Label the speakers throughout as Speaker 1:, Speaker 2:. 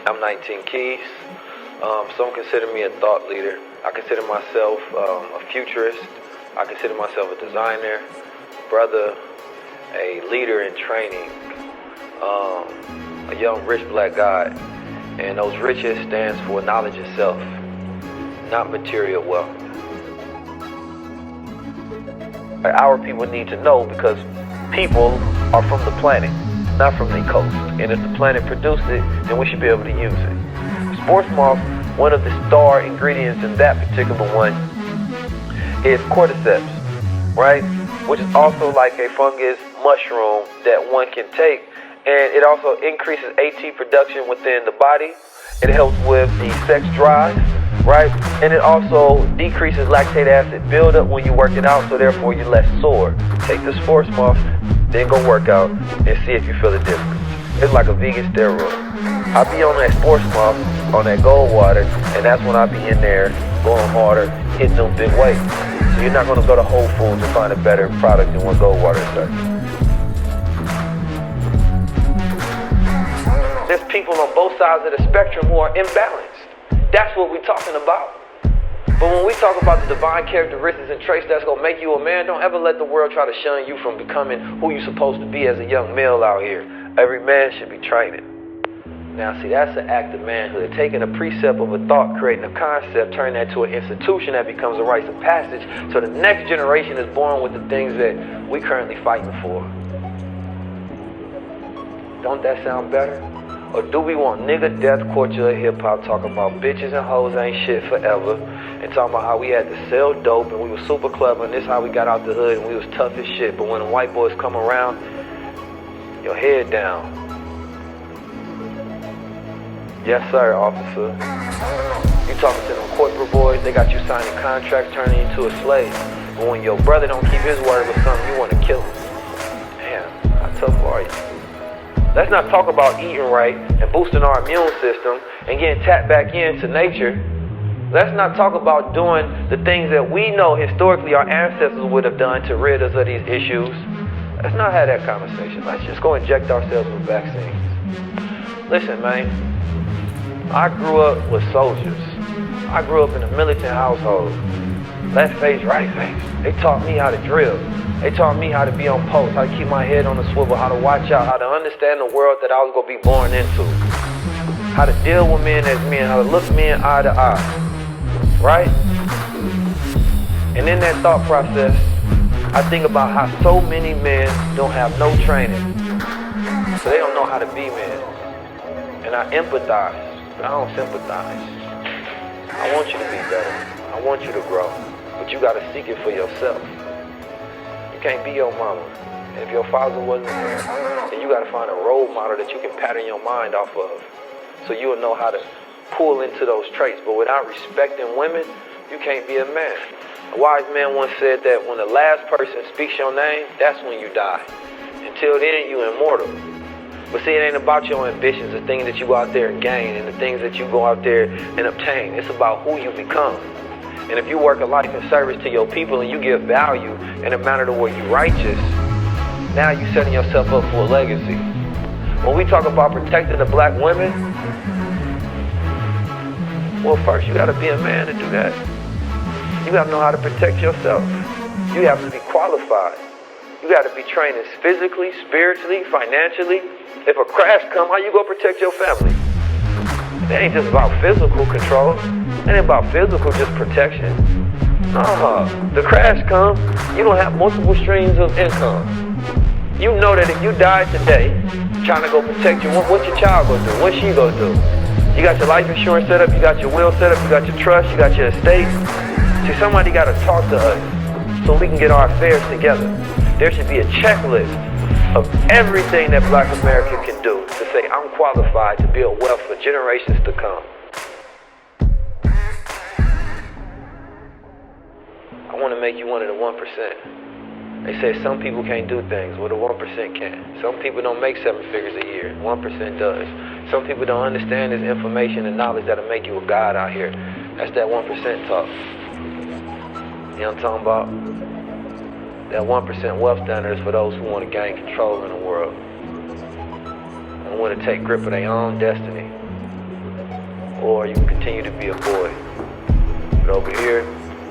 Speaker 1: I'm 19 Keys. Some consider me a thought leader. I consider myself a futurist. I consider myself a designer, brother, a leader in training, a young rich black guy. And those riches stands for knowledge itself, not material wealth. Our people need to know because people are from the planet, not from the coast. And if the planet produced it, then we should be able to use it. Sports moth, one of the star ingredients in that particular one is cordyceps, right? Which is also like a fungus mushroom that one can take. And it also increases AT production within the body. It helps with the sex drive, right? And it also decreases lactate acid buildup when you're working out, so therefore you're less sore. Take the sports moth, then go work out and see if you feel the difference. It's like a vegan steroid. I be on that sports moth, on that gold water, and that's when I be in there going harder, hitting them big weights. So you're not gonna go to Whole Foods and find a better product than what gold water does. There's people on both sides of the spectrum who are imbalanced. That's what we're talking about. But when we talk about the divine characteristics and traits that's gonna make you a man, don't ever let the world try to shun you from becoming who you're supposed to be as a young male out here. Every man should be training. Now see, that's an act of manhood. Taking a precept of a thought, creating a concept, turning that to an institution that becomes a rite of passage, so the next generation is born with the things that we currently fighting for. Don't that sound better? Or do we want nigga death culture of hip-hop talking about bitches and hoes ain't shit forever and talking about how we had to sell dope and we was super clever and this how we got out the hood and we was tough as shit, but when the white boys come around, your head down. Yes sir, officer. You talking to them corporate boys, they got you signing contracts, turning you into a slave. But when your brother don't keep his word with something, you want to kill him. Damn, how tough are you? Let's not talk about eating right and boosting our immune system and getting tapped back into nature. Let's not talk about doing the things that we know historically our ancestors would have done to rid us of these issues. Let's not have that conversation. Let's just go inject ourselves with vaccines. Listen, man, I grew up with soldiers. I grew up in a militant household. Left face, right face. They taught me how to drill. They taught me how to be on post, how to keep my head on the swivel, how to watch out, how to understand the world that I was going to be born into. How to deal with men as men, how to look men eye to eye. Right? And in that thought process, I think about how so many men don't have no training. So they don't know how to be men. And I empathize, but I don't sympathize. I want you to be better. I want you to grow. But you got to seek it for yourself. You can't be your mama. And if your father wasn't there, then you got to find a role model that you can pattern your mind off of. So you'll know how to pull into those traits. But without respecting women, you can't be a man. A wise man once said that when the last person speaks your name, that's when you die. Until then, you're immortal. But see, it ain't about your ambitions, the things that you go out there and gain, and the things that you go out there and obtain. It's about who you become. And if you work a life in service to your people and you give value in a manner to where you're righteous, now you're setting yourself up for a legacy. When we talk about protecting the black women, well, first you got to be a man to do that. You got to know how to protect yourself. You have to be qualified. You got to be trained physically, spiritually, financially. If a crash come, how you gonna protect your family? That ain't just about physical control. That ain't about physical just protection. The crash comes, you don't have multiple streams of income. You know that if you die today, trying to go protect you, what your child gonna do? What's she gonna do? You got your life insurance set up, you got your will set up, you got your trust, you got your estate. See, somebody gotta talk to us so we can get our affairs together. There should be a checklist of everything that Black America can do to say, I'm qualified to build wealth for generations to come. I want to make you one of the 1%. They say some people can't do things, well the 1% can. Some people don't make 7 figures a year, 1% does. Some people don't understand this information and knowledge that'll make you a god out here. That's that 1% talk. You know what I'm talking about? That 1% wealth standard is for those who want to gain control in the world and want to take grip of their own destiny. or you can continue to be a boy. But over here,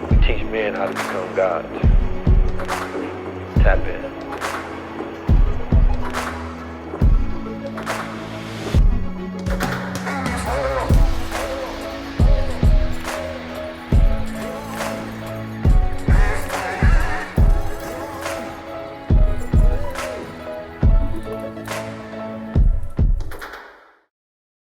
Speaker 1: we teach men how to become gods. Tap in.